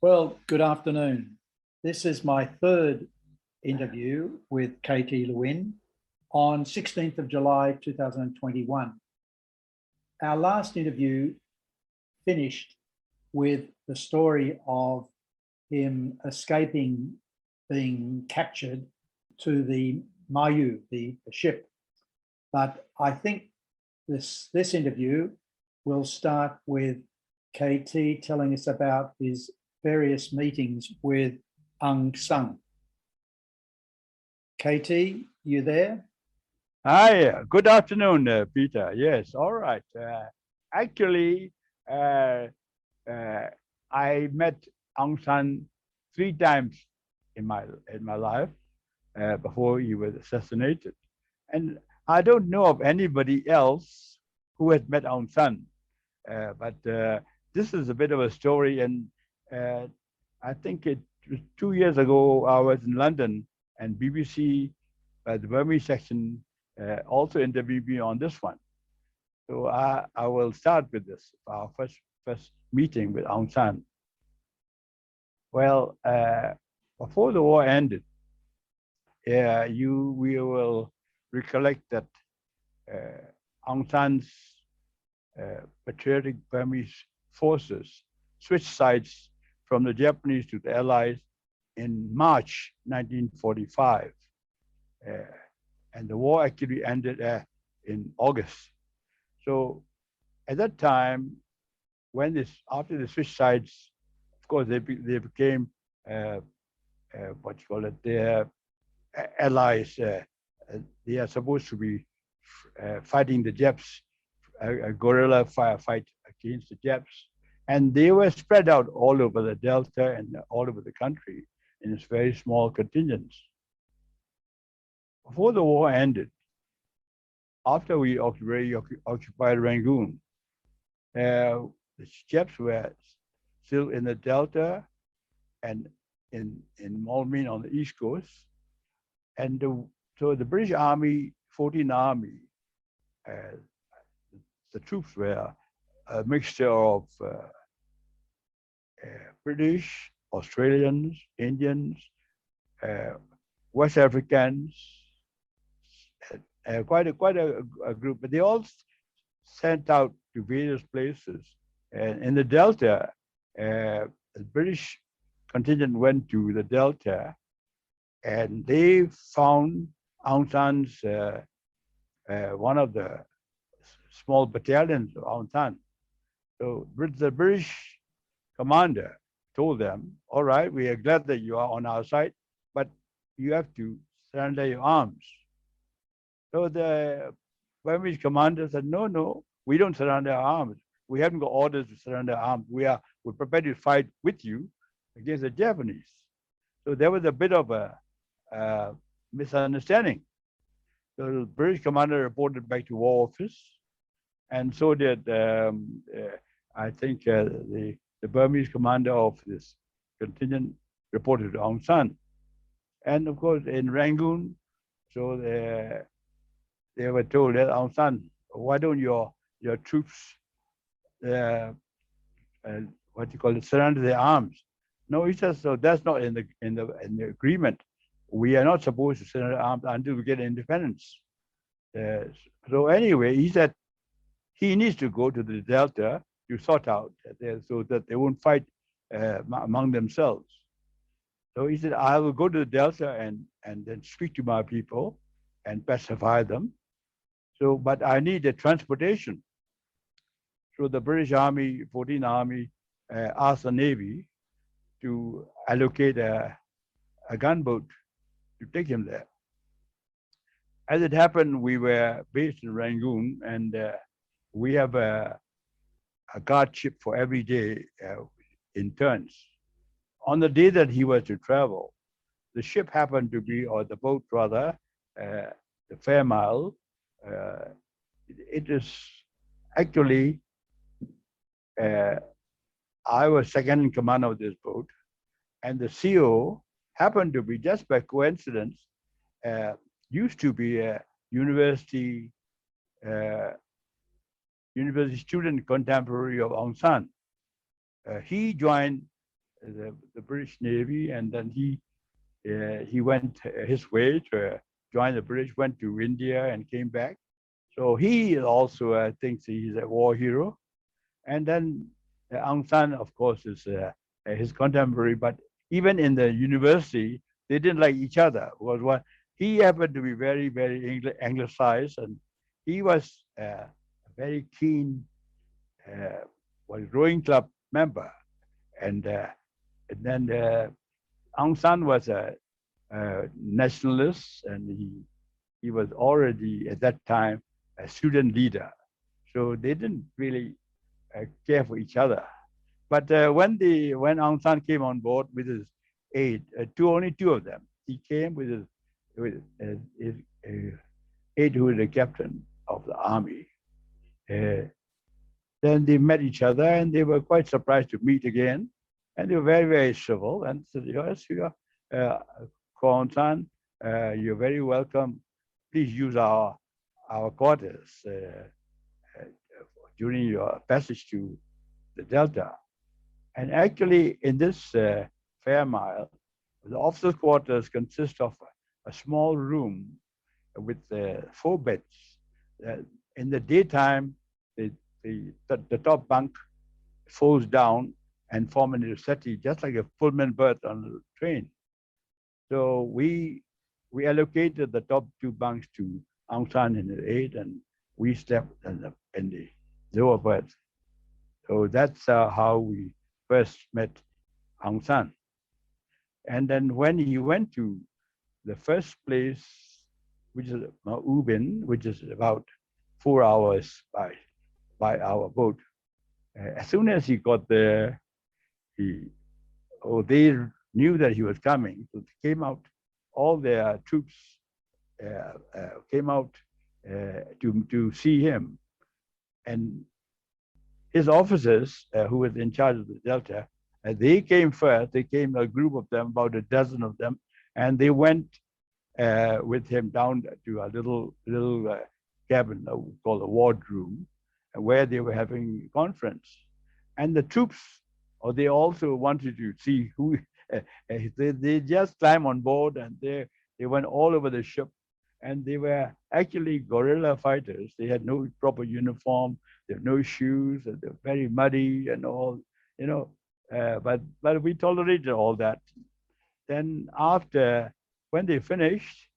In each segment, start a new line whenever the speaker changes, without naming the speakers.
Well, good afternoon. This is my third interview with Kyaw Thein Lwin on 16th of July 2021. Our last interview finished with the story of him escaping being captured to the Mayu, the ship. But I think this interview will start with KT telling us about his various meetings with Aung San. KT, you there?
Hi, good afternoon, Peter. Yes, all right. Actually, uh, uh, I met Aung San 3 times in my life before he was assassinated, and I don't know of anybody else who has met Aung San. But this is a bit of a story, and uh, I think it was 2 years ago. I was in London, and BBC, the Burmese section, also interviewed me on this one. So I will start with this, our first meeting with Aung San. Well, before the war ended, we will recollect that Aung San's patriotic Burmese forces switched sides from the Japanese to the Allies in March 1945. Uh, and the war actually ended in August. So at that time, after the switch sides, of course, they became what you call it, their allies. They are supposed to be fighting the Japs, a guerrilla firefight against the Japs. And they were spread out all over the Delta and all over the country in its very small contingents. Before the war ended, after we occupied Rangoon, the Japs were still in the Delta and in Malmin on the East Coast. And so the British Army, 14th Army, the troops were a mixture of British, Australians, Indians, West Africans, quite a group, but they all sent out to various places. And in the Delta, the British contingent went to the Delta, and they found Aung San's one of the small battalions of Aung San. So the British commander told them, "All right, we are glad that you are on our side, but you have to surrender your arms." So the Burmese commander said, "No, we don't surrender our arms. We haven't got orders to surrender our arms. We're prepared to fight with you against the Japanese." So there was a bit of a misunderstanding. So the British commander reported back to War Office, and so did I think the Burmese commander of this contingent reported to Aung San. And of course, in Rangoon, so they were told that Aung San, why don't your troops, what you call it, surrender their arms? No, he says, so that's not in the agreement. We are not supposed to surrender arms until we get independence. So anyway, he said he needs to go to the Delta to sort out so that they won't fight among themselves. So he said, I will go to the Delta and then speak to my people and pacify them. So, but I need the transportation. So the British Army, 14th Army, asked the Navy to allocate a gunboat to take him there. As it happened, we were based in Rangoon, and we have a guard ship for every day in turns. On the day that he was to travel, the ship happened to be, or the boat rather, the Fairmile. It is actually, I was second in command of this boat, and the CO happened to be, just by coincidence, used to be a university student contemporary of Aung San. He joined the British Navy, and then he went his way to join the British, went to India and came back. So he also thinks he's a war hero. And then Aung San, of course, is his contemporary. But even in the university, they didn't like each other. Was what he happened to be very, very anglicized, and he was a very keen rowing club member. And then Aung San was a nationalist, and he was already at that time a student leader. So they didn't really care for each other. But when Aung San came on board with his aide, only two of them, he came with his aide who was the captain of the army. Then they met each other, and they were quite surprised to meet again. And they were very, very civil and said, yes, you are, Kyaw San, you're very welcome. Please use our quarters during your passage to the Delta. And actually, in this fair mile, the officers' quarters consist of a small room with 4 beds. In the daytime, the top bunk folds down and form into a settee, just like a Pullman berth on the train. So we allocated the top 2 bunks to Aung San and his aide, and we slept in the lower berth. So that's how we first met Aung San. And then when he went to the first place, which is Ubin, which is about 4 hours by our boat, as soon as he got there, they knew that he was coming. So they came out, all their troops came out to see him. And his officers, who was in charge of the Delta, they came first. They came, a group of them, about a dozen of them, and they went with him down to a little cabin called a wardroom, where they were having a conference. And the troops, they also wanted to see who. They just climbed on board, and they went all over the ship. And they were actually guerrilla fighters. They had no proper uniform, they had no shoes, and they were very muddy and all, but we tolerated all that. Then when they finished,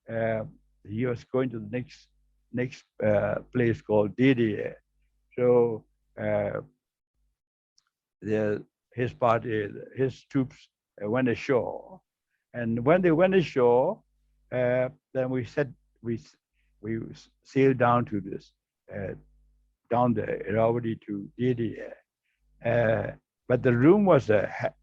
he was going to the next place called Dede. So his troops went ashore. And when they went ashore, then we sailed down to this, down the Irrawaddy to Dede. But the room was a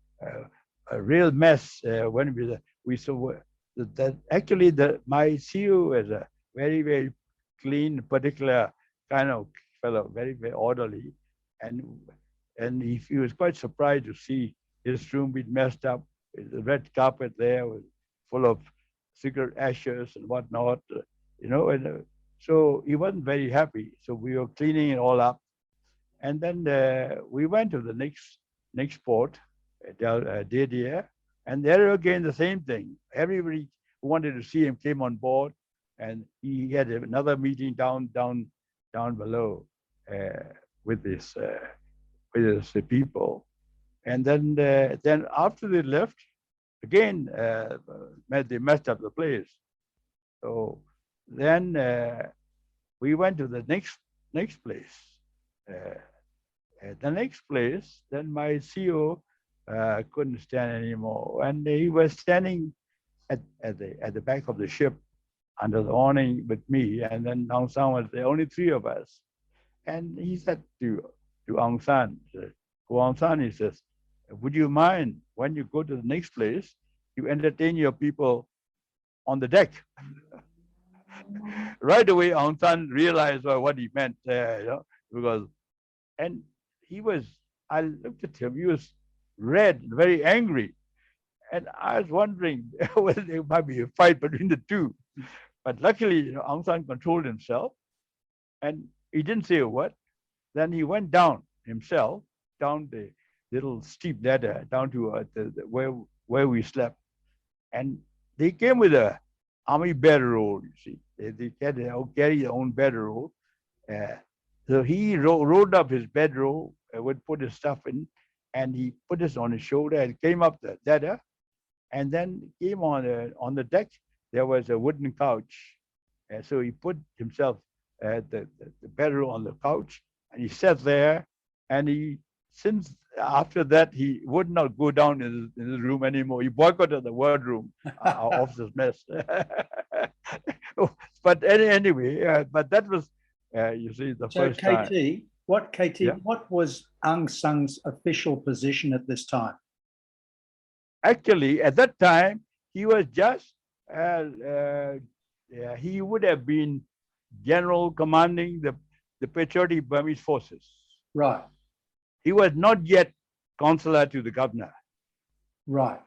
real mess when we saw that actually my CEO is a very, very clean, particular kind of fellow, very, very orderly. And he was quite surprised to see his room being messed up. The red carpet there was full of cigarette ashes and whatnot, and so he wasn't very happy. So we were cleaning it all up. And then we went to the next port, Dede, and there again the same thing. Everybody who wanted to see him came on board, and he had another meeting down below with his people. And then after they left, again they messed up the place. So then we went to the next place. At the next place, then my CEO couldn't stand anymore, and he was standing at the back of the ship under the awning with me, and then Aung San was the only 3 of us. And he said to Aung San, Aung San, he says, would you mind when you go to the next place, you entertain your people on the deck? Right away, Aung San realized what he meant, because, and I looked at him, he was red, very angry. And I was wondering whether there might be a fight between the two. But luckily, Aung San controlled himself, and he didn't say a word. Then he went down himself, down the little steep ladder down to where we slept, and they came with a army bedroll. You see, they carry their own bedroll. Uh, so he rolled up his bedroll, would put his stuff in, and he put this on his shoulder and came up the ladder, and then came on the deck. There was a wooden couch, and so he put himself the bedroll on the couch, and he sat there, and since after that he would not go down in his room anymore. He boycotted the wardroom, our officer's mess. But anyway, but that was you see the
So
first time. Yeah.
What was Aung San's official position at this time?
Actually, at that time, he was just he would have been general commanding the patriotic Burmese forces.
Right.
He was not yet consular to the governor.
Right.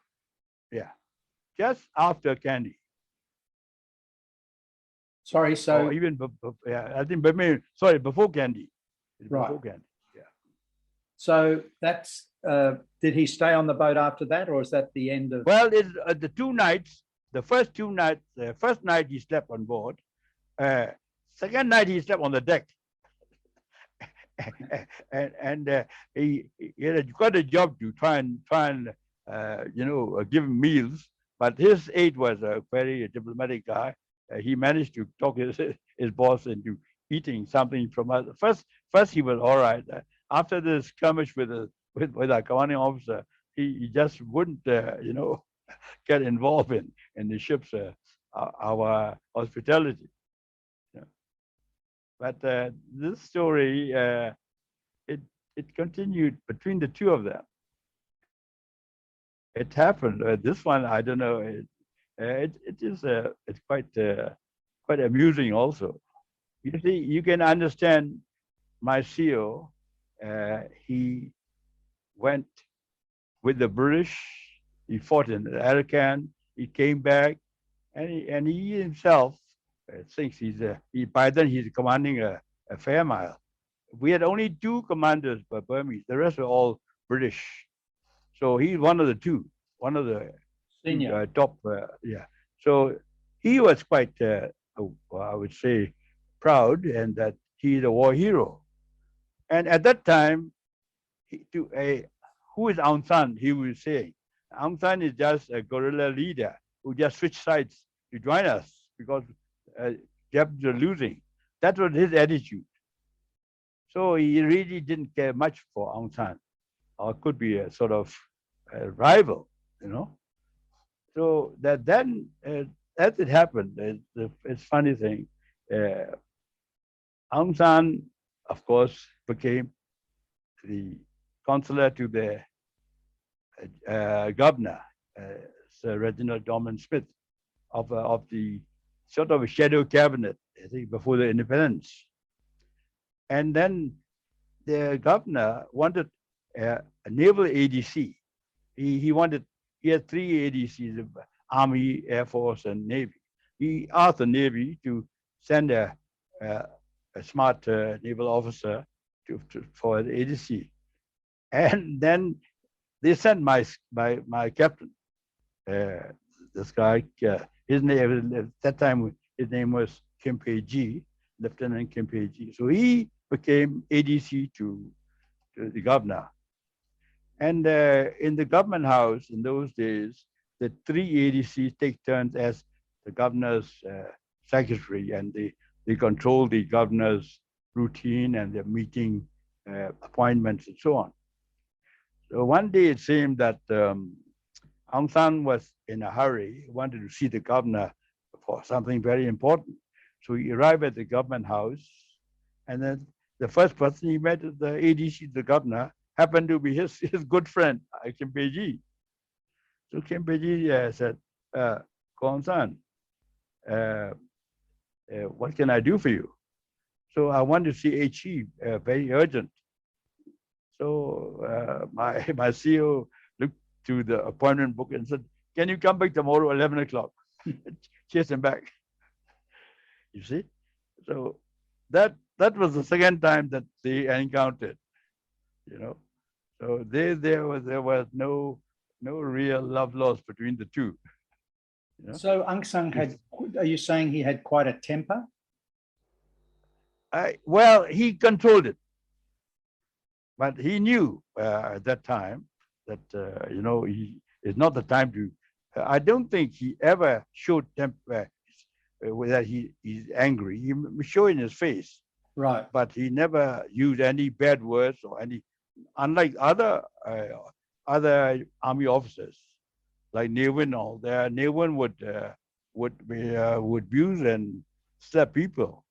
Yeah, just after Kandy.
Sorry. So
Or even yeah, I think sorry, before Kandy.
Right.
Before Kandy. Yeah.
So that's did he stay on the boat after that, or is that the end of?
Well, it's the 2 nights. The first 2 nights. The first night he slept on board. Second night he slept on the deck. and he had got a job to try and give him meals. But his aide was a very diplomatic guy. He managed to talk his boss into eating something from us. First he was all right. After the skirmish with our commanding officer, he just wouldn't get involved in the ship's our hospitality. But this story, it continued between the two of them. It happened. This one, I don't know. It's quite amusing also. You see, you can understand my CEO. He went with the British. He fought in Arakan. He came back, and he himself thinks by then he's commanding a fair mile. We had only 2 commanders by Burmese. The rest were all British. So he's one of the 2, one of the
Senior.
top. Yeah. So he was quite, I would say, proud, and that he's a war hero. And at that time, who is Aung San? He was saying, Aung San is just a guerrilla leader who just switched sides to join us because Japs are losing. That was his attitude. So he really didn't care much for Aung San, or could be a sort of a rival, So that then, as it happened, it's funny thing. Aung San, of course, became the consular to the governor, Sir Reginald Dorman Smith, of the sort of a shadow cabinet, I think, before the independence. And then the governor wanted a naval ADC. He had 3 ADCs, Army, Air Force, and Navy. He asked the Navy to send a smart naval officer for the ADC. And then they sent my captain, this guy, his name at that time, his name was Kim Pei-ji, Lieutenant Kim Pei-ji. So he became ADC to the governor. And in the government house in those days, the 3 ADCs take turns as the governor's secretary, and they control the governor's routine and their meeting appointments and so on. So one day it seemed that Aung San was in a hurry, wanted to see the governor for something very important. So he arrived at the government house, and then the first person he met at the ADC, the governor, happened to be his good friend, Kim Pei-ji. So Kim Pei-ji said, Aung San, what can I do for you? So I want to see a chief, very urgent. So my CEO looked to the appointment book and said, can you come back tomorrow, 11 o'clock? Chase him back. You see? So that was the second time that they encountered, So there was no real love lost between the two. You know?
So Aung San had, are you saying he had quite a temper?
Well, he controlled it, but he knew at that time that he is not the time to. I don't think he ever showed temper that he's angry. He showed in his face,
Right.
but he never used any bad words or any. Unlike other army officers like Lwin, all there, Lwin would abuse and slap people.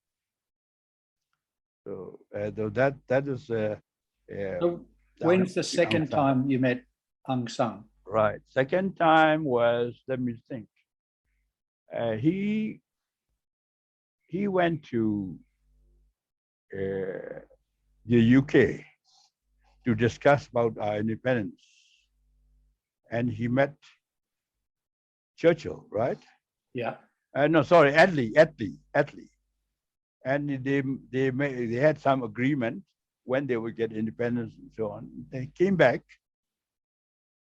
So that is
So when's the second time you met Aung San?
right. Second time was, let me think. He went to the UK to discuss about our independence, and he met Churchill, right?
Yeah.
No, sorry, Attlee, and they had some agreement when they would get independence and so on. They came back,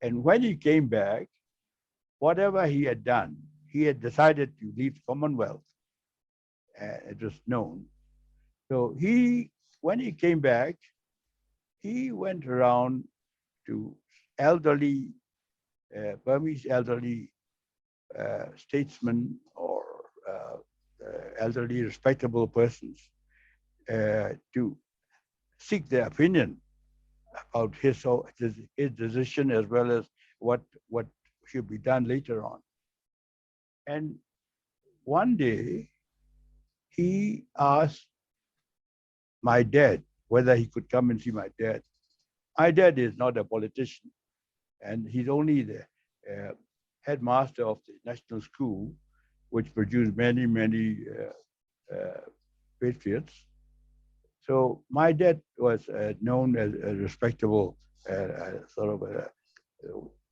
and when he came back, whatever he had done, he had decided to leave the Commonwealth. It was known. So when he came back, he went around to elderly, Burmese elderly statesmen or elderly respectable persons to seek their opinion about his decision as well as what should be done later on. And one day he asked my dad whether he could come and see my dad. My dad is not a politician, and he's only the headmaster of the national school, which produced many patriots. So my dad was known as a respectable sort of a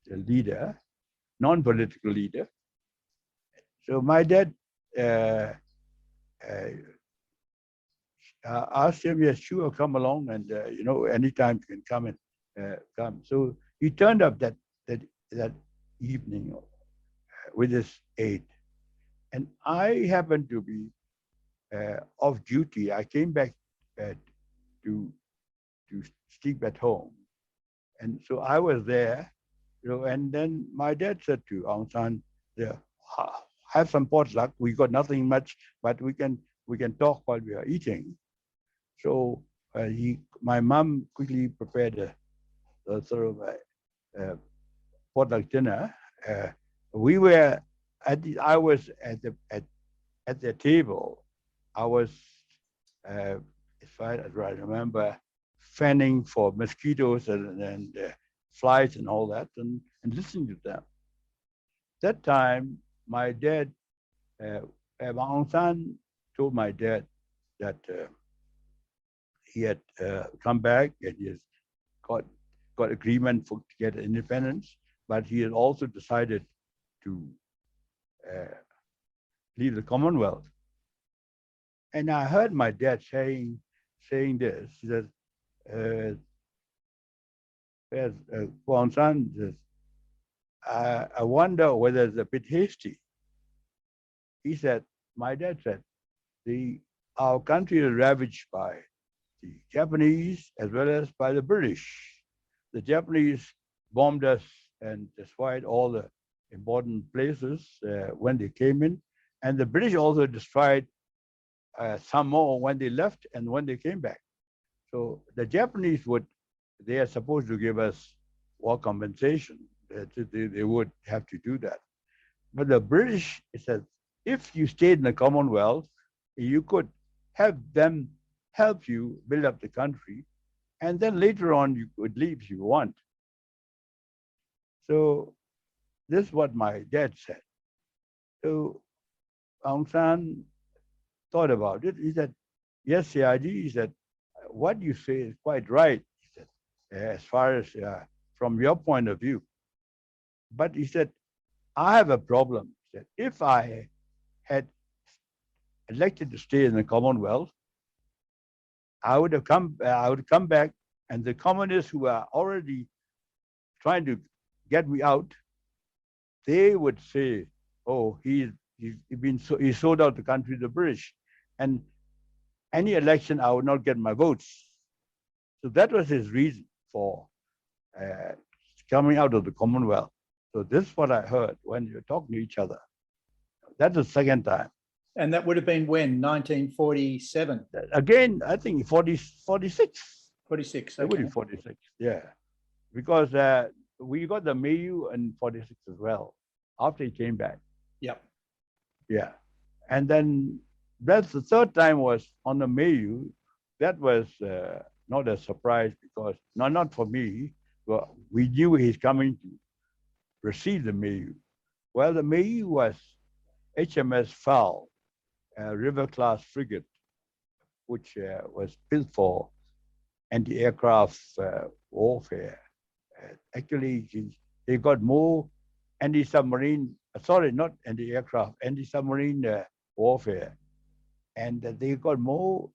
leader, non-political leader. So my dad asked him, yes, sure, come along, and anytime you can come and come. So he turned up that evening with his aide, and I happened to be off duty. I came back to sleep at home, and so I was there, and then my dad said to Aung San, "Yeah, have some potluck. We got nothing much, but we can talk while we are eating." So my mom quickly prepared a sort of a potluck dinner. I was at the table. I was, if I remember, fanning for mosquitoes and flies and all that, and listening to them. That time, my dad, Aung San told my dad that he had come back and he has got agreement to get independence, but he had also decided to leave the Commonwealth. And I heard my dad saying this. He says, Aung San says, I wonder whether it's a bit hasty. He said, my dad said, our country is ravaged by the Japanese as well as by the British. The Japanese bombed us and destroyed all the important places when they came in. And the British also destroyed some more when they left and when they came back. So the Japanese they are supposed to give us war compensation. They would have to do that. But the British said, if you stayed in the Commonwealth, you could have them help you build up the country, and then later on you could leave if you want. So this is what my dad said. So Aung San thought about it. He said, yes, Siaji, he said, what you say is quite right, he said, as far as from your point of view. But he said, I have a problem. He said, if I had elected to stay in the Commonwealth, I would come back And the communists who are already trying to get me out, they would say, "Oh, he sold out the country to the British, and any election I would not get my votes." So that was his reason for uh, coming out of the Commonwealth. So this is what I heard when you're talking to each other. That's the second time.
And that would have been when? 1947?
Again, I think 46.
46,
It would
okay.
be 46, yeah. Because we got the Mayu in 46 as well, after he came back.
Yep.
Yeah. And then that's the third time was on the Mayu. That was not a surprise because, not for me, but we knew he's coming to receive the Mayu. Well, the Mayu was HMS Fowl, a river-class frigate, which was built for anti-aircraft warfare. Actually, they got more anti-submarine, not anti-aircraft, anti-submarine warfare. And they got more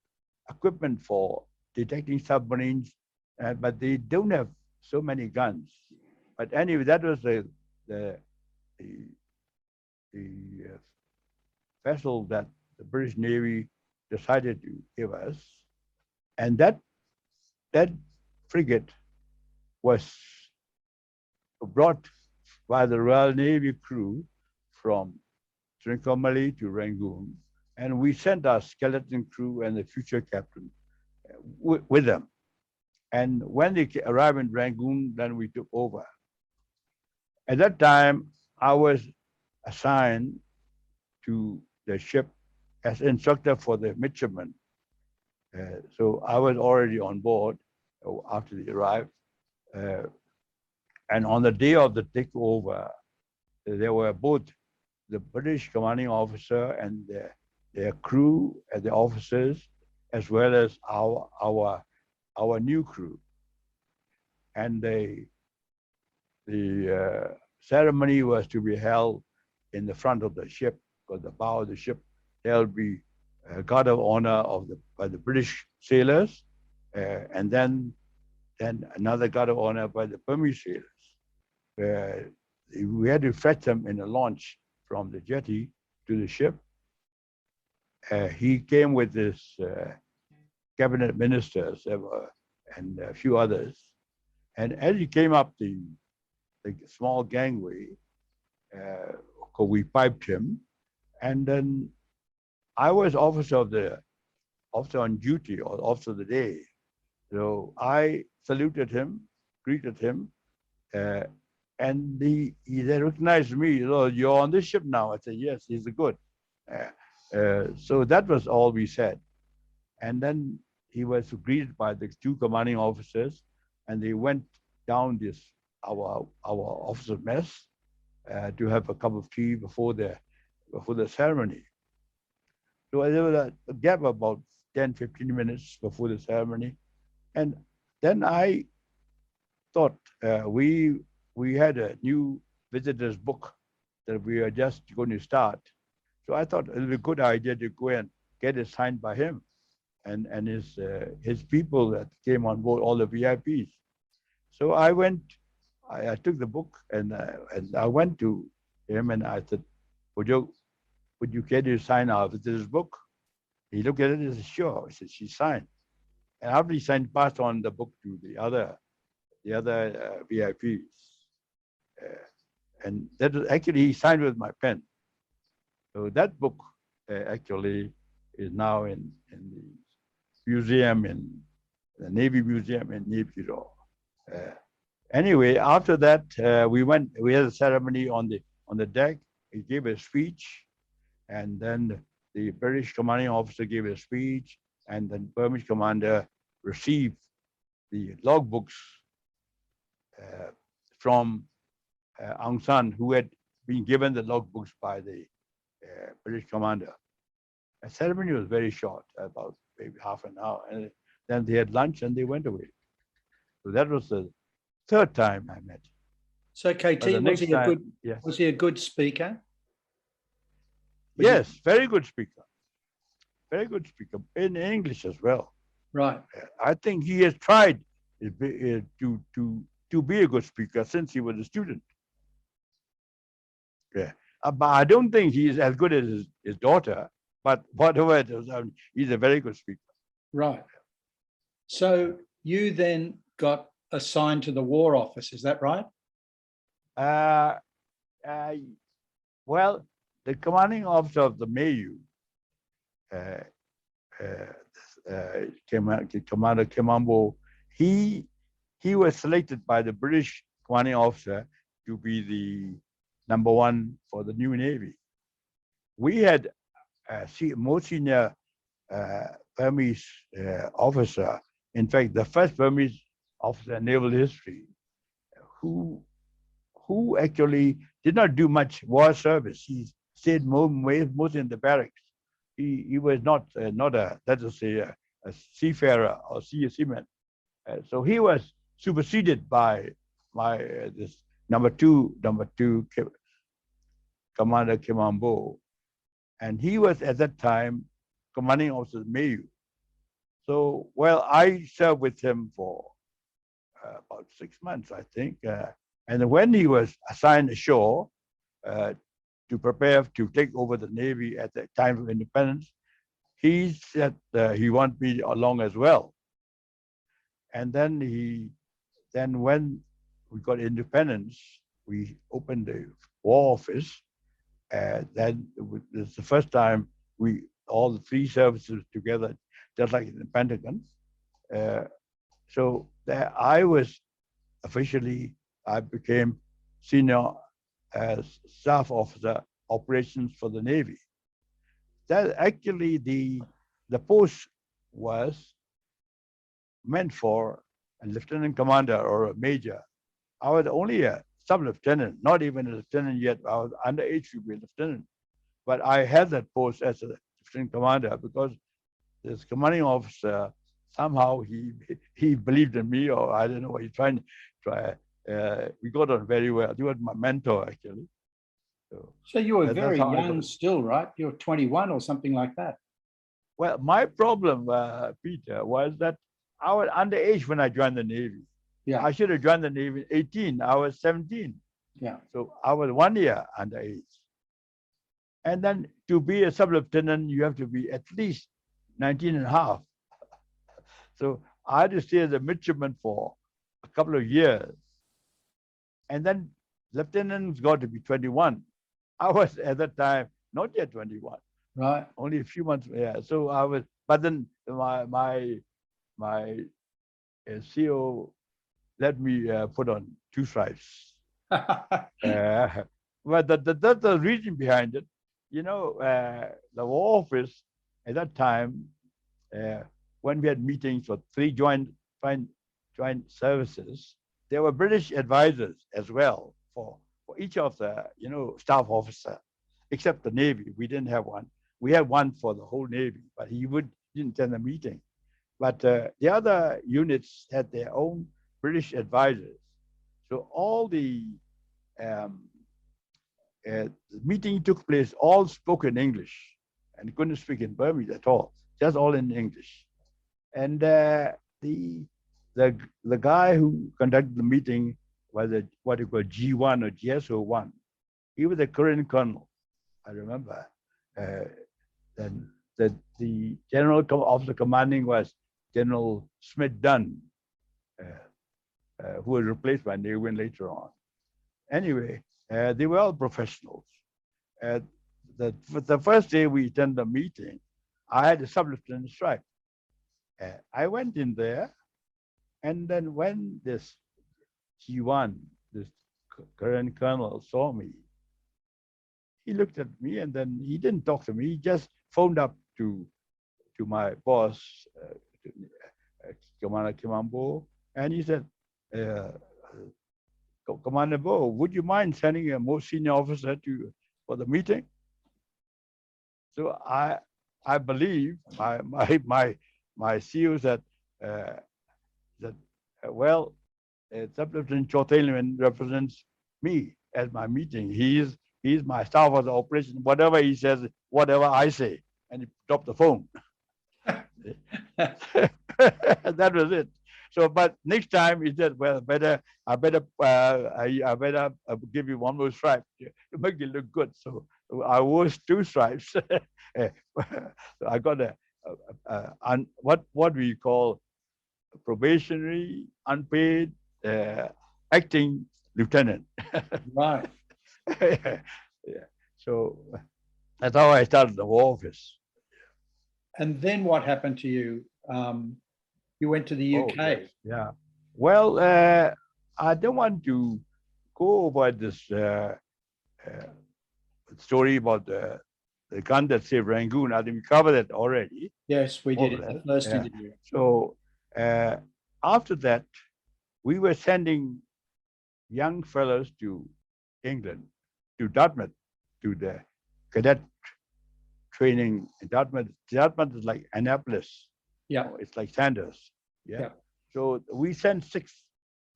equipment for detecting submarines, but they don't have so many guns. But anyway, that was the vessel that the British Navy decided to give us. And that frigate was brought by the Royal Navy crew from Trincomalee to Rangoon, and we sent our skeleton crew and the future captain with them. And when they arrived in Rangoon, then we took over. At that time, I was assigned to the ship as instructor for the midshipmen. So I was already on board after they arrived. And on the day of the takeover, there were both the British commanding officer and their crew and the officers, as well as our new crew. And the ceremony was to be held in the front of the ship, because the bow of the ship, there'll be a guard of honor by the British sailors, and then another guard of honor by the Burmese sailors. We had to fetch them in a launch from the jetty to the ship. He came with his cabinet ministers and a few others. And as he came up the small gangway, we piped him. And then I was officer on duty, or officer of the day. So I saluted him, greeted him, and he recognized me. "Oh, you're on this ship now." I said, "Yes." He's good. So that was all we said. And then he was greeted by the two commanding officers, and they went down our officer mess to have a cup of tea before the ceremony. So there was a gap about 10, 15 minutes before the ceremony. And then I thought we had a new visitors book that we are just going to start. So I thought it would be a good idea to go and get it signed by him and his people that came on board, all the VIPs. So I took the book and I went to him and I said, would you care to sign our visitor's book? He looked at it and said, "Sure." He said, "She signed." And after he signed, passed on the book to the other VIPs. And that was actually, he signed with my pen. So that book actually is now in the museum, in the Navy Museum in Naypyidaw. Anyway, after that, we had a ceremony on the deck. He gave a speech, and then the British commanding officer gave a speech, and then Burmese commander received the logbooks from Aung San, who had been given the logbooks by the British commander. The ceremony was very short, about maybe half an hour, and then they had lunch and they went away. So that was the third time I met.
So KT, was he a good speaker?
Yes, very good speaker. Very good speaker in English as well.
Right.
I think he has tried to be a good speaker since he was a student. Yeah. But I don't think he is as good as his daughter, but whatever it is, he's a very good speaker.
Right. So you then got assigned to the War Office, is that right?
Uh, uh, well, the commanding officer of the Mayu, uh, Commander Kimambo, he was selected by the British commanding officer to be the #1 for the new Navy. We had most senior Burmese officer, in fact, the first Burmese officer in naval history, who actually did not do much war service. He stayed mostly in the barracks. He was not a, let us say, a seafarer or seaman. So he was superseded by this number two Commander Kimambo, and he was at that time commanding officer Mayu. So, well, I served with him for about 6 months, I think. And when he was assigned ashore to prepare to take over the Navy at the time of independence, he said he wanted me along as well. And then when we got independence, we opened the War Office. Then it was the first time all the three services together, just like in the Pentagon. So there I was I became senior staff officer operations for the Navy. That actually the post was meant for a lieutenant commander or a major. I was only a sub-lieutenant, not even a lieutenant yet. I was underage to be a lieutenant. But I had that post as a lieutenant commander because this commanding officer, somehow he believed in me, or I don't know what he's trying to try. We got on very well. He was my mentor, actually.
So you were very young still, right? You're 21 or something like that.
Well, my problem, Peter, was that I was underage when I joined the Navy.
Yeah.
I should have joined the Navy at 18. I was 17.
Yeah.
So I was 1 year underage. And then to be a sub-lieutenant, you have to be at least 19 and a half. So I had to stay as a midshipman for a couple of years. And then lieutenants got to be 21. I was at that time not yet 21.
Right.
Only a few months. Yeah. So I was, but then my CO let me put on 2 stripes. But that's the reason behind it. You know, the War Office at that time, when we had meetings for 3 joint services, there were British advisors as well for each of the staff officer, except the Navy. We didn't have one. We had one for the whole Navy, but he didn't attend the meeting. But the other units had their own British advisors. So all the meeting took place, all spoke in English, and couldn't speak in Burmese at all, just all in English. And the guy who conducted the meeting was what you call G1 or GSO1. He was a Korean colonel, I remember. Then the general officer commanding was General Smith Dunn, who was replaced by Lwin later on. Anyway, they were all professionals. The first day we attended the meeting, I had a sub-lieutenant stripe. I went in there, and then when this G1, this Korean colonel, saw me, he looked at me, and then he didn't talk to me. He just phoned up to my boss, Commander Kimambo, and he said, Commander Bo, would you mind sending a more senior officer for the meeting? So I believe my CEO said well, Sub-Lieutenant Kyaw Thein Lwin represents me at my meeting. He's my staff of the operation. Whatever he says, whatever I say, and he dropped the phone. That was it. So, but next time he said, well, I better give you one more stripe to make it look good. So I wore two stripes. So I got what we call probationary, unpaid, acting lieutenant.
Right.
Yeah. So that's how I started the War Office.
And then what happened to you? You went to the
Oh,
UK.
yes. Yeah. Well, I don't want to go over this story about the gun that saved Rangoon. I think we covered that already.
Yes, we did in the first
Yeah.
interview.
So after that, we were sending young fellows to England, to Dartmouth, to the cadet training in Dartmouth. Dartmouth is like Annapolis.
Yeah.
It's like Sanders. Yeah.
Yeah.
So we sent 6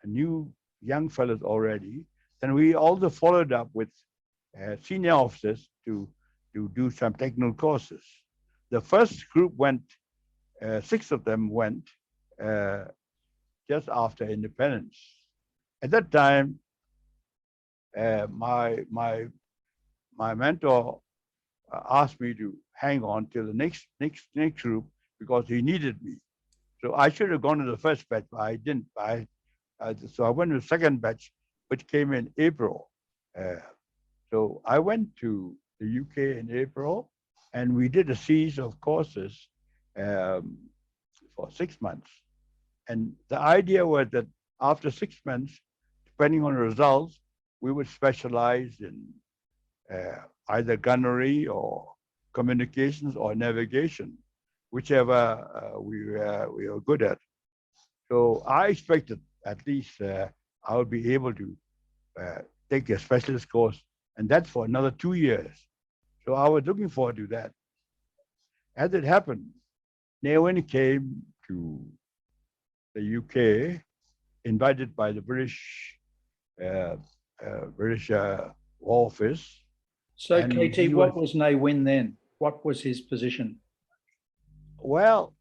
new young fellows already. Then we also followed up with senior officers to do some technical courses. The first group went, 6 of them went just after independence. At that time, my mentor asked me to hang on till the next group because he needed me. So I should have gone to the first batch, but I didn't. So I went to the second batch, which came in April. So I went to the UK in April, and we did a series of courses for 6 months. And the idea was that after 6 months, depending on the results, we would specialize in either gunnery or communications or navigation, whichever we were good at. So I expected at least I would be able to take a specialist course, and that's for another 2 years. So I was looking forward to that. As it happened, Lwin came to the UK, invited by the British War Office.
So,
And
KT, what was Lwin then? What was his position?
Well,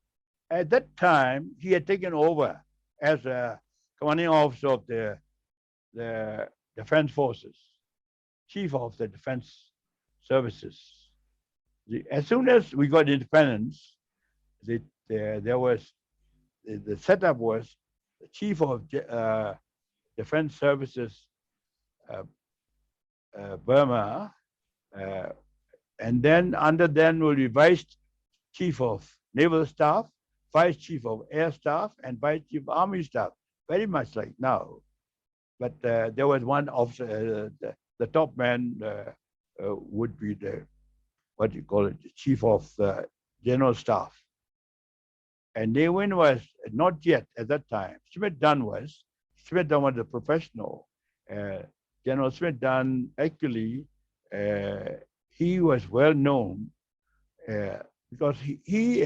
at that time, he had taken over as a commanding officer of the Defense Forces, chief of the Defense Services. As soon as we got independence, there was the setup was the chief of Defense Services, Burma, and then under them will be vice chief of naval staff, vice chief of air staff, and vice chief of army staff. Very much like now, but there was one officer. The top man would be the the chief of general staff. And Lwin was not yet at that time. Smith-Dunn was the professional. General Smith-Dunn actually he was well known because he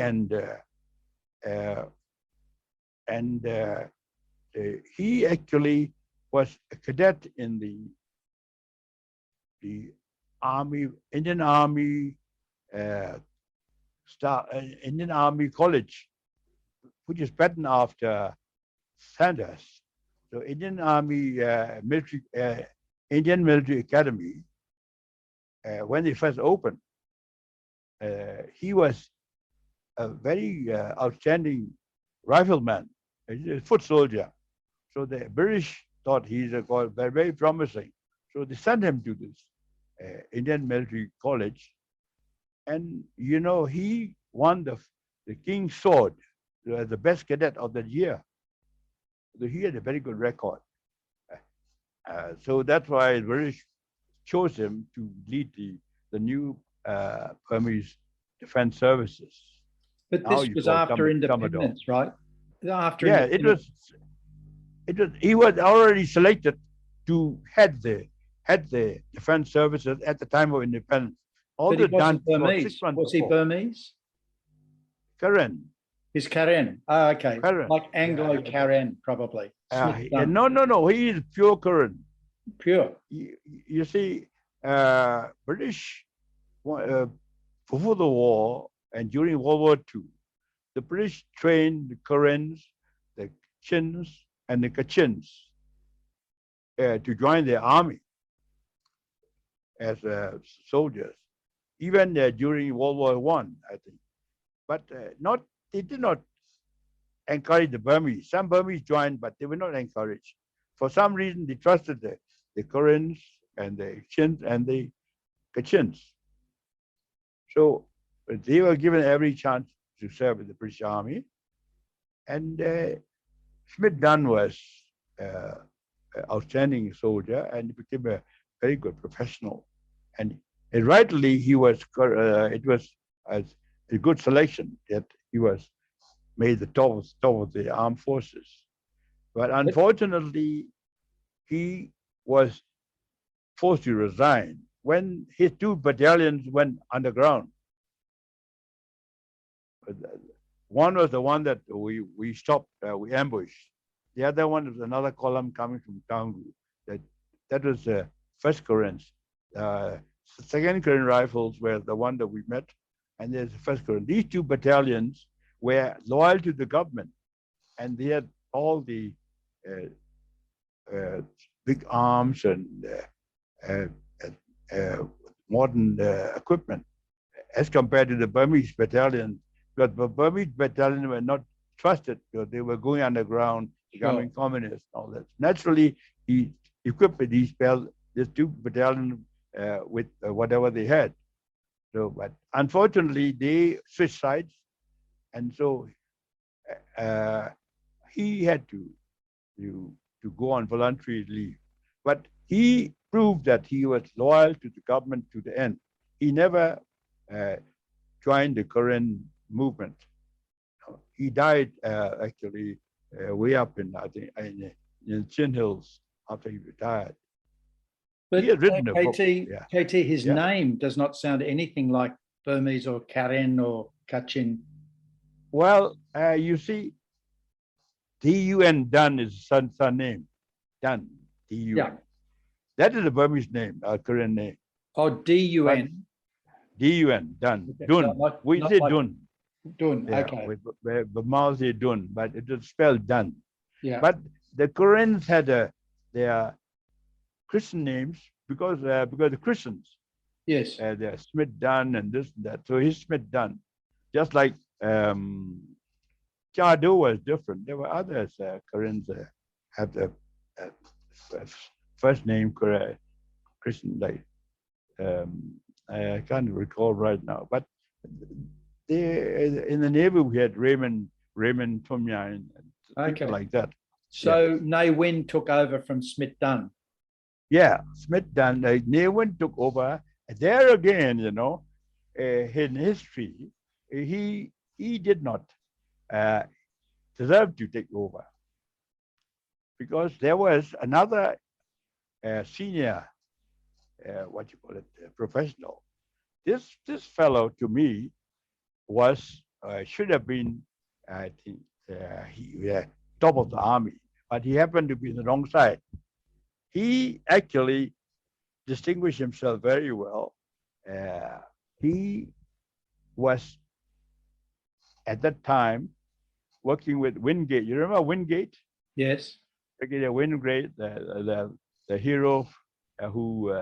actually was a cadet in the Army, Indian Army Indian Army College, which is patterned after Sanders. So Indian Army Indian Military Academy, when they first opened, he was a very outstanding rifleman, a foot soldier. So the British thought he's very promising. So they sent him to this Indian Military College. And, he won the King's Sword, the best cadet of that year. So he had a very good record. So that's why the British chose him to lead the new Burmese Defense Services.
But this was after independence, right? After
it was. He was already selected to head the defense services at the time of independence.
But he wasn't Burmese. Was he Burmese?
Karen.
He's Karen. Oh, okay.
Karen.
Like Anglo-Karen, probably.
No. He is pure Karen.
Pure.
You see, British, before the war and during World War II, the British trained the Karens, the Chins and the Kachins to join the army as soldiers, even during World War One, I think. But not they did not encourage the Burmese. Some Burmese joined, but they were not encouraged. For some reason, they trusted the Koreans and the Chins and the Kachins. So they were given every chance to serve in the British Army. And Smith Dunn was an outstanding soldier and became a very good professional. And rightly, he was. It was a good selection that he was made the top of the armed forces. But unfortunately, he was forced to resign when his 2 battalions went underground. One was the one that we stopped, we ambushed. The other one was another column coming from Tangu. That was the 1st Koreans. 2nd Korean Rifles were the one that we met, and there's the 1st Korean. These 2 battalions were loyal to the government, and they had all the big arms and modern equipment as compared to the Burmese battalion. But the Burmese battalion were not trusted because they were going underground, becoming communists and all that. Naturally, he equipped these 2 battalions with whatever they had. So, but unfortunately, they switched sides, and so he had to go on voluntary leave. But he proved that he was loyal to the government to the end. He never joined the Korean movement. He died actually way up in, I think, in Chin Hills after he retired.
But
he had written a book.
KT, his name does not sound anything like Burmese or Karen or Kachin.
Well, you see, D-U-N, Dun is son name. Dun, D-U-N.
Yeah.
That is a Burmese name, a Korean name.
Oh, D-U-N.
D-U-N, Dun.
Okay.
Dun.
So
we say
like
Dun.
Dun,
Yeah,
okay.
the Mao say Dun, but it is spelled Dun.
Yeah.
But the Koreans had their Christian names because the Christians.
Yes.
They're Smith Dunn and this and that. So he's Smith Dunn. Just like Kyaw Thein was different. There were others, Koreans have the first name Christian, like I can't recall right now. But in the Navy we had Raymond Tumyan and people like that.
So Ne Win took over from Smith Dunn.
Yeah, Smith Dunn, Ne Win took over. There again, in history, he did not deserve to take over because there was another senior, professional. This fellow to me should have been, I think, top of the army, but he happened to be on the wrong side. He actually distinguished himself very well. He was at that time working with Wingate. You remember Wingate?
Yes.
Okay, Wingate, the hero who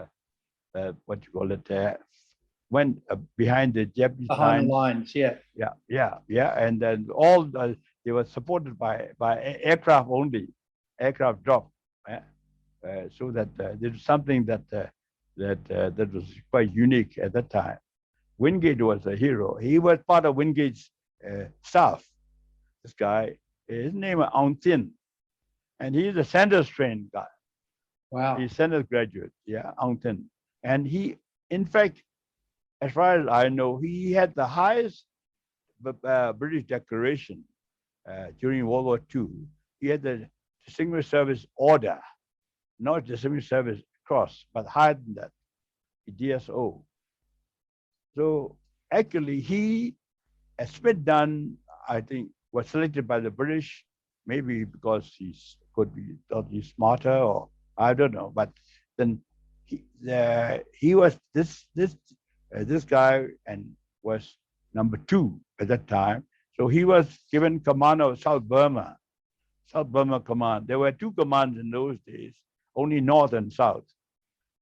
went behind the Japanese
behind
lines.
the lines.
Yeah, and then they were supported by aircraft only, aircraft drop. So that there's something that was quite unique at that time. Wingate was a hero. He was part of Wingate's staff. This guy, his name is Kyaw Thein, and he's a Sanders trained guy.
Wow.
He's Sanders graduate. Yeah, Kyaw Thein, and he, in fact, as far as I know, he had the highest British decoration during World War II. He had the Distinguished Service Order. Not the Civil Service Cross, but higher than that, the DSO. So actually, Smith Dunn, I think, was selected by the British, maybe because thought he's smarter, or I don't know. But then he was this guy and was number 2 at that time. So he was given command of South South Burma Command. There were two commands in those days, only North and South.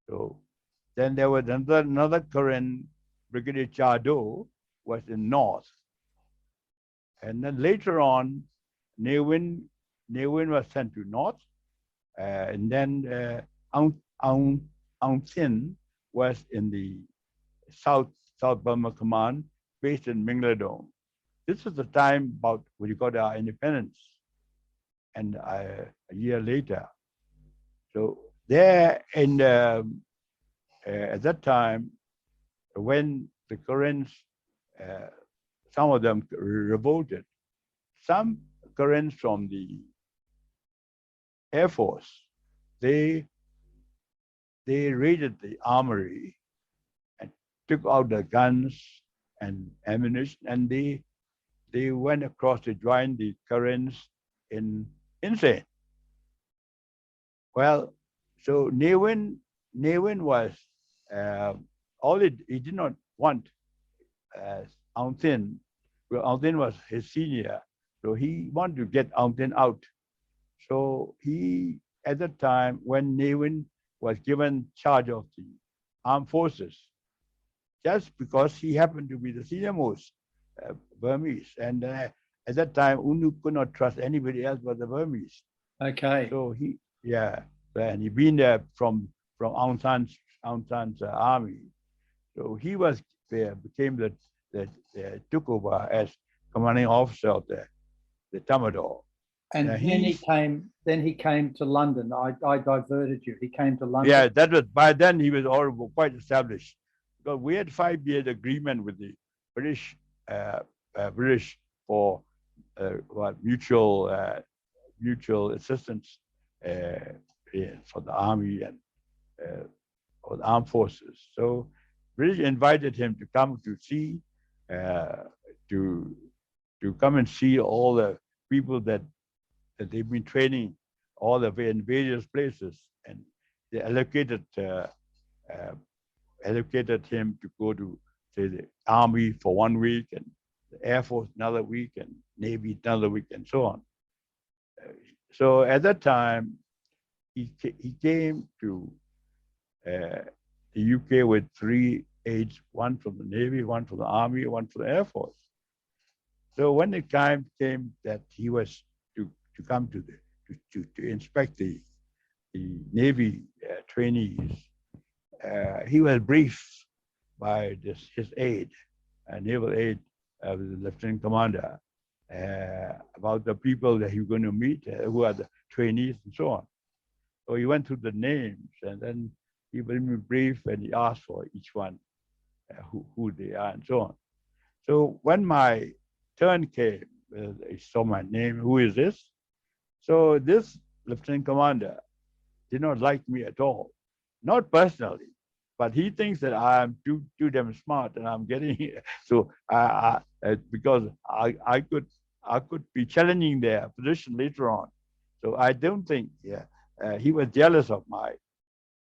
So then there was another Karen, Brigadier Chado, was in North. And then later on, Ne Win was sent to North. And then Aung Sin was in the South Burma Command, based in Mingladong. This is the time about when you got our independence, and a year later. So there, at that time, when the Koreans, some of them revolted, some Koreans from the Air Force, they raided the armory and took out the guns and ammunition, and they went across to join the Koreans in Insein. Well, so Ne Win was he did not want Aung Sin. Well, Aung Sin was his senior, so he wanted to get Aung Sin out. So he, at that time, when Ne Win was given charge of the armed forces, just because he happened to be the senior most Burmese, and at that time, UNU could not trust anybody else but the Burmese.
Okay.
So and he been there from Aung San's army. So he was there, became took over as commanding officer of the Tamador.
And then he came to London. I diverted you. He came to London.
Yeah, that was, by then he was already quite established. Because we had 5-year agreement with the British for mutual assistance for the army and for the armed forces. So British invited him to come to see, to come and see all the people that they've been training in various places, and they allocated him to go to, say, the Army for 1 week, and the Air Force another week, and Navy another week, and so on. So at that time, he came to the UK with 3 aides, one from the Navy, one from the Army, one from the Air Force. So when the time came that he was to come to inspect the Navy trainees, he was briefed by his aide, a naval aide, the lieutenant commander, about the people that he was going to meet, who are the trainees and so on. So he went through the names, and then he gave me brief, and he asked for each one, who they are and so on. So when my turn came, he saw my name, who is this? So this lieutenant commander did not like me at all, not personally, but he thinks that I am too damn smart, and I'm getting here. So because I could be challenging their position later on. So I don't think, he was jealous of my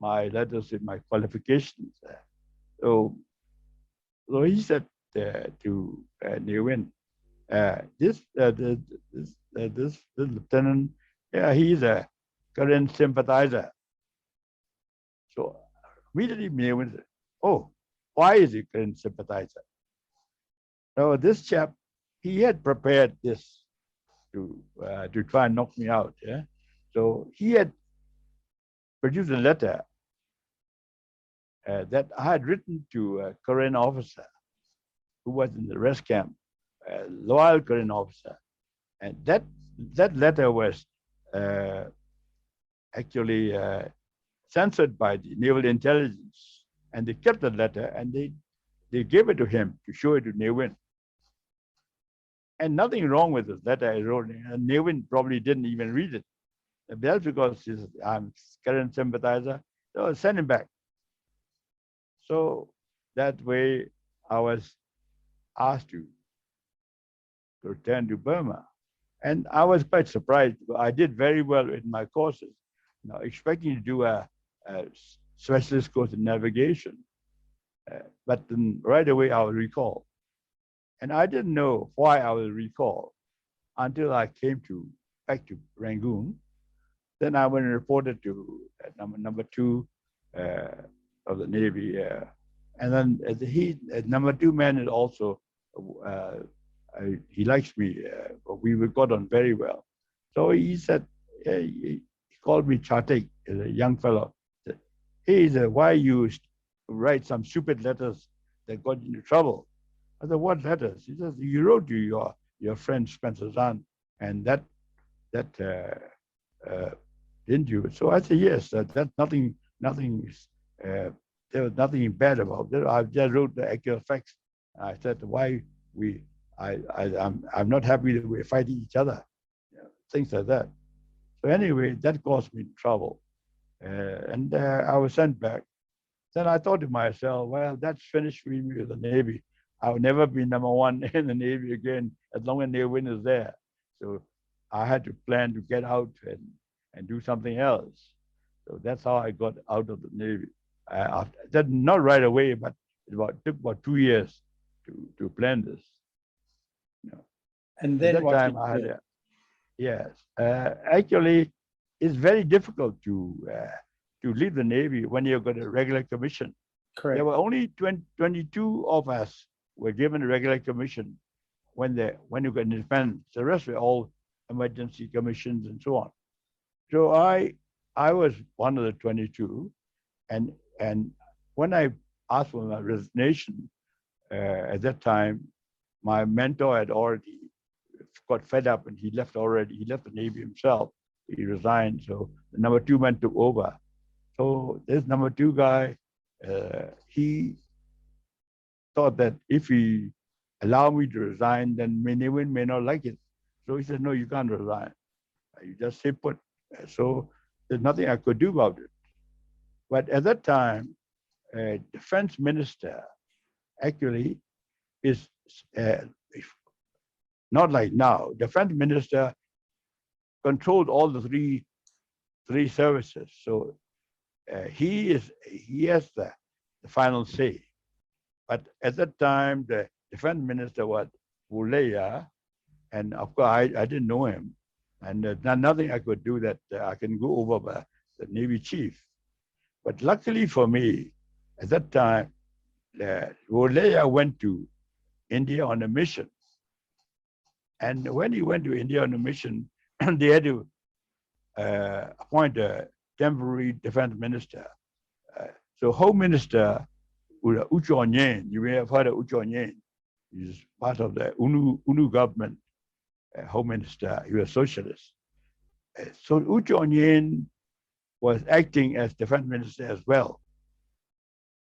let us say, my qualifications. So he said to Ne Win, this lieutenant, he's a current sympathizer. So immediately Ne Win said, oh, why is he current sympathizer? So this chap, he had prepared this to try and knock me out. Yeah. So he had produced a letter that I had written to a Korean officer who was in the rest camp, a loyal Korean officer. And that letter was actually censored by the naval intelligence. And they kept the letter, and they gave it to him to show it to Ne Win. And nothing wrong with this letter I wrote. And Ne Win probably didn't even read it. That's because I'm current sympathizer. So send him back. So that way I was asked to return to Burma. And I was quite surprised. I did very well in my courses, expecting to do a specialist course in navigation. But then right away I was recalled. And I didn't know why I was recalled until I came to back to Rangoon. Then I went and reported to number two of the Navy, and then number two man is also he likes me. We got on very well. So he said he called me Chatek, a young fellow. Said, hey, why you write some stupid letters that got into trouble? I said, what letters? He says, you wrote to your friend Spencer Zahn, and that didn't you? So I said, yes, that's nothing, there was nothing bad about it. I just wrote the actual facts. I said, I'm not happy that we're fighting each other, things like that. So anyway, that caused me trouble. And I was sent back. Then I thought to myself, well, that's finished with me with the Navy. I'll never be number one in the Navy again as long as Lwin is there. So I had to plan to get out and do something else. So that's how I got out of the Navy. Not right away, but it took about 2 years to plan this.
And then
at that time, I had yes. Actually, it's very difficult to leave the Navy when you've got a regular commission.
Correct.
There were only 22 of us were given a regular commission when you got independence. The rest were all emergency commissions and so on. So I was one of the 22, and when I asked for my resignation at that time, my mentor had already got fed up and he left already. He left the Navy himself. He resigned. So the number two man took over. So this number two guy, he thought that if he allowed me to resign, then Lwin may not like it. So he said, no, you can't resign. You just stay put. So there's nothing I could do about it. But at that time, defense minister actually is not like now. Defense minister controlled all the three services. So he has the final say. But at that time, the defense minister was Wuleya, and of course I didn't know him, and nothing I could do that I can go over by the Navy chief. But luckily for me, at that time, Wuleya went to India on a mission. And when he went to India on a mission, they had to appoint a temporary defense minister. So Home Minister Kyaw Thein Lwin, you may have heard of Kyaw Thein Lwin. He's part of the UNU government, Home Minister. He was socialist. So Kyaw Thein Lwin was acting as defense minister as well.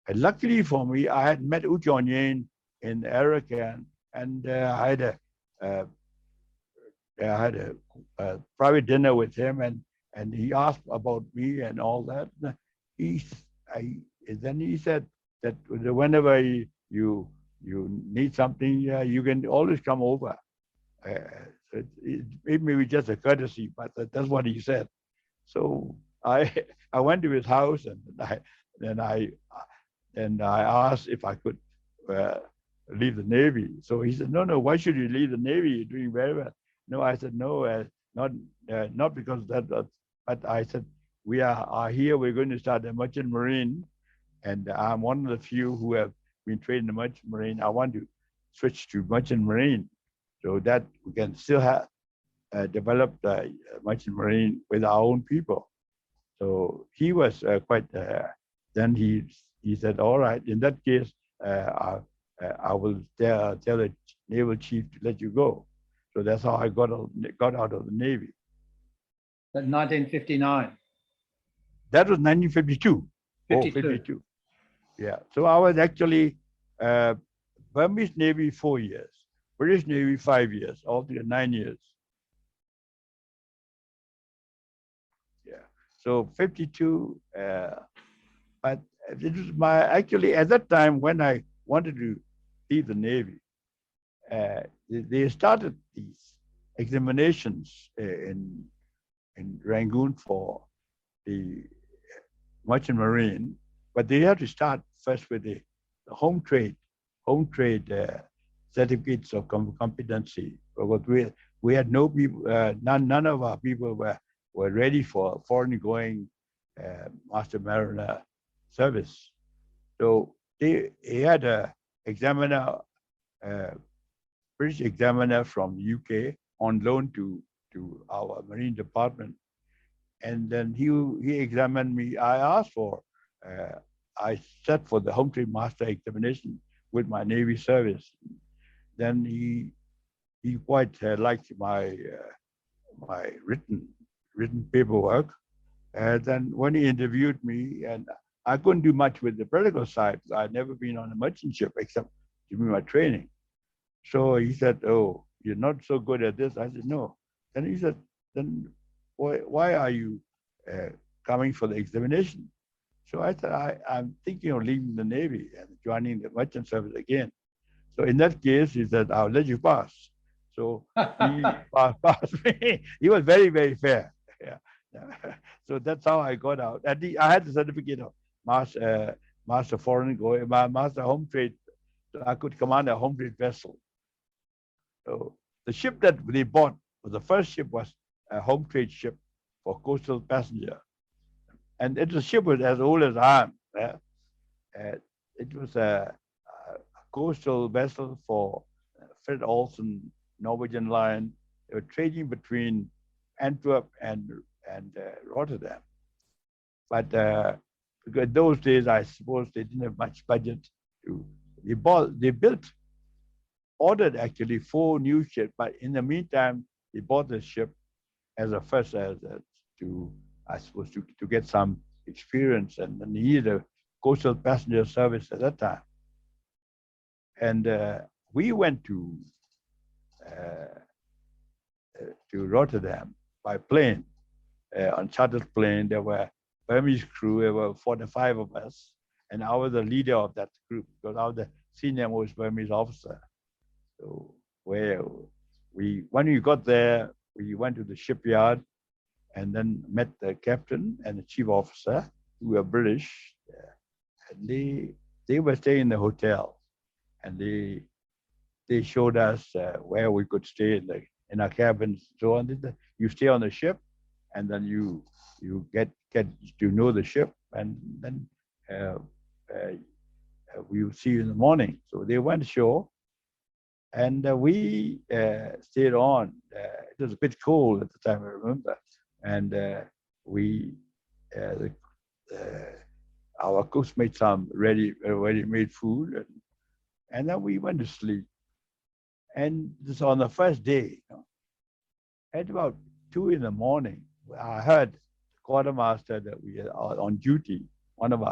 And luckily for me, I had met Kyaw Thein Lwin in Arakan, and I had a private dinner with him, and he asked about me and all that. Then he said that whenever you need something, you can always come over. It may be just a courtesy, but that's what he said. So I went to his house, and I asked if I could leave the Navy. So he said, no, why should you leave the Navy? You're doing very well. No, I said, no, not because of that, but I said, we are here, we're going to start a merchant marine, and I'm one of the few who have been trained in the merchant marine. I want to switch to merchant marine so that we can still have develop the merchant marine with our own people. So he was quite, then he said, all right, in that case, I will tell the naval chief to let you go. So that's how I got out of the Navy.
That 1959.
That was 1952.
52.
52. Yeah. So I was actually Burmese Navy 4 years, British Navy 5 years, altogether 9 years. Yeah. So 52. But it was actually at that time when I wanted to leave the Navy, they started these examinations in Rangoon for the merchant marine, but they have to start first with the home trade certificates of competency. Because we had no people, none of our people were ready for foreign going master mariner service. So he had a examiner, British examiner from the UK on loan to our Marine Department. And then he examined me. I set for the Home Trade Master examination with my Navy service. Then he quite liked my written paperwork. And then when he interviewed me, and I couldn't do much with the practical side, I'd never been on a merchant ship except doing my training. So he said, "Oh, you're not so good at this." I said, "No." Then he said, "Then why are you coming for the examination?" So I said, I'm thinking of leaving the Navy and joining the merchant service again. So in that case, he said, "I'll let you pass." So he passed me. He was very, very fair. Yeah. So that's how I got out. I had the certificate of master foreign going, master home trade. So I could command a home trade vessel. So the ship that they bought, the first ship was a home trade ship for coastal passenger. And it was a ship was as old as I am. Yeah? It was a coastal vessel for Fred Olsen, Norwegian line. They were trading between Antwerp and Rotterdam. But because those days, I suppose they didn't have much budget. Ordered actually 4 new ships, but in the meantime, they bought the ship as a first, to get some experience, and needed a coastal passenger service at that time. And we went to Rotterdam by plane, on chartered plane. There were Burmese crew. There were 45 of us, and I was the leader of that group because I was the senior most Burmese officer. So when we got there, we went to the shipyard and then met the captain and the chief officer, who were British. And they were staying in the hotel, and they showed us where we could stay in our cabins. So on, you stay on the ship, and then you get to know the ship, and then we'll see you in the morning. So they went ashore, and we stayed on. It was a bit cold at the time, I remember, and our cooks made some ready-made food, and then we went to sleep. And this on the first day, at about 2 in the morning, I heard the quartermaster that we are on duty, one of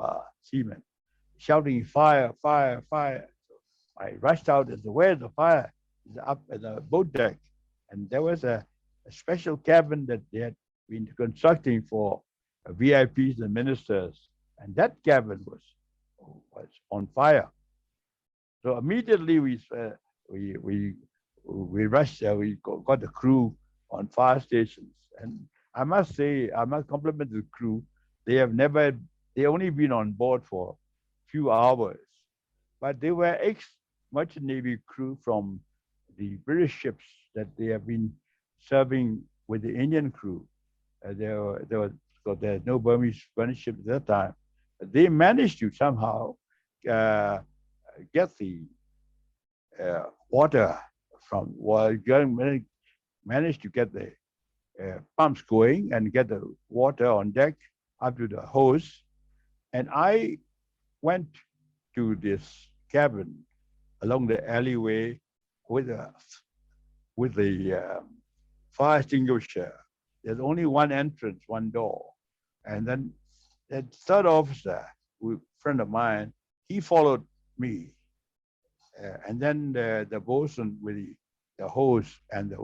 our seamen, shouting, "Fire, fire, fire!" So I rushed out and said, "Where's the fire?" It's up at the boat deck, and there was a special cabin that they had been constructing for VIPs and ministers, and that cabin was on fire. So immediately we rushed. We got the crew on fire stations, and I must compliment the crew. They only been on board for a few hours, but they were ex-merchant Navy crew from the British ships that they have been serving with the Indian crew. There were no Burmese ships at that time. They managed to somehow get the water managed to get the pumps going and get the water on deck up to the hose. And I went to this cabin along the alleyway with the fire extinguisher. There's only one entrance, one door. And then that third officer, a friend of mine, he followed me. And then the bosun with the hose and the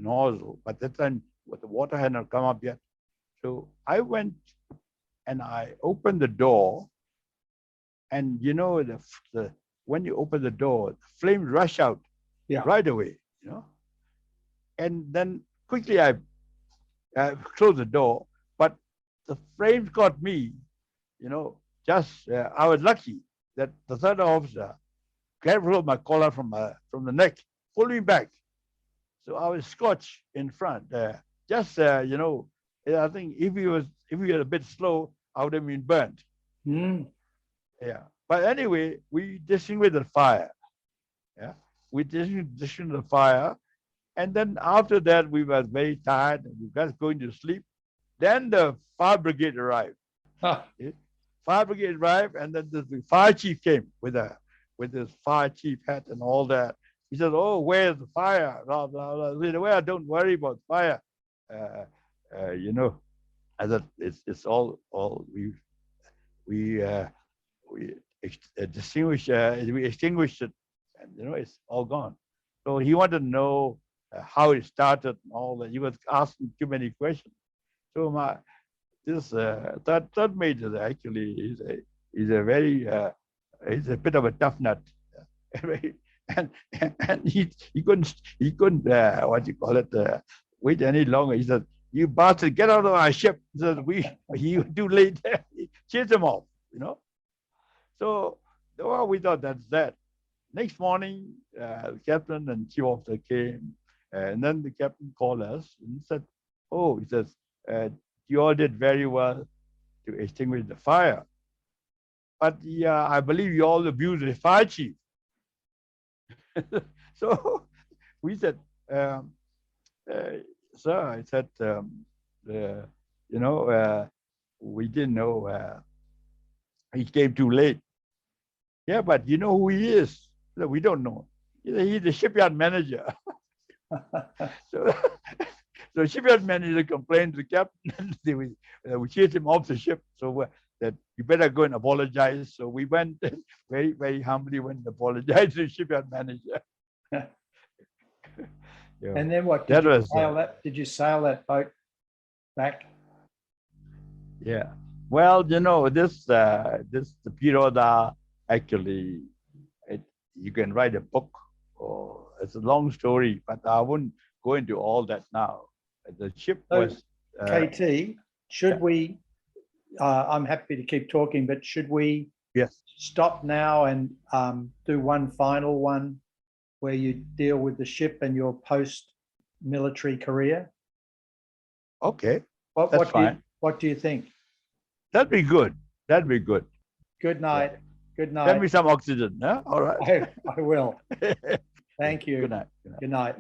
nozzle. But that time, the water had not come up yet. So I went and I opened the door. And when you open the door, the flames rush out right away, And then quickly I closed the door, but the flames got me, I was lucky that the third officer grabbed hold of my collar from the neck, pulled me back. So I was scotch in front there. Just I think if he was a bit slow, I would have been burnt.
Mm.
Yeah. But anyway, we distinguished the fire. Yeah. We distinguished the fire. And then after that, we were very tired and we were just going to sleep. Then the fire brigade arrived.
Ah,
Okay? Fire brigade arrived, and then the fire chief came with his fire chief hat and all that. He said, "Oh, where's the fire?" Blah, blah, blah. I said, "Well, don't worry about fire. Uh, you know, I said it's all we distinguish we extinguished it, and it's all gone." So he wanted to know how it started and all that. He was asking too many questions. So third mate is actually he's a very he's a bit of a tough nut, and he couldn't what do you call it wait any longer. He said, "You bastard, get out of our ship." He said, he was too late. He chased him off. So well, we thought that's that. Next morning, the captain and chief officer came, and then the captain called us and said, "Oh," he says, "you all did very well to extinguish the fire, but I believe you all abused the fire chief." So we said, "Sir," I said, we didn't know he came too late." "Yeah, but you know who he is?" "No, we don't know." He's the shipyard manager." So the shipyard manager complained to the captain, and we chased him off the ship. So that you better go and apologize. So we went very, very humbly went and apologized to the shipyard manager.
And then what?
That was
Did you sail that boat back?
yeah. Well, this the period actually you can write a book, or it's a long story, but I wouldn't go into all that now. The ship was
KT. Should we? I'm happy to keep talking, but should we?
Yes.
Stop now and do one final one where you deal with the ship and your post-military career?
Okay.
What
fine.
What do you think?
That'd be good. That'd be good.
Good night.
Yeah.
Good night.
Send me some oxygen. Huh? All right.
I will. Thank you.
Good night.
Good night.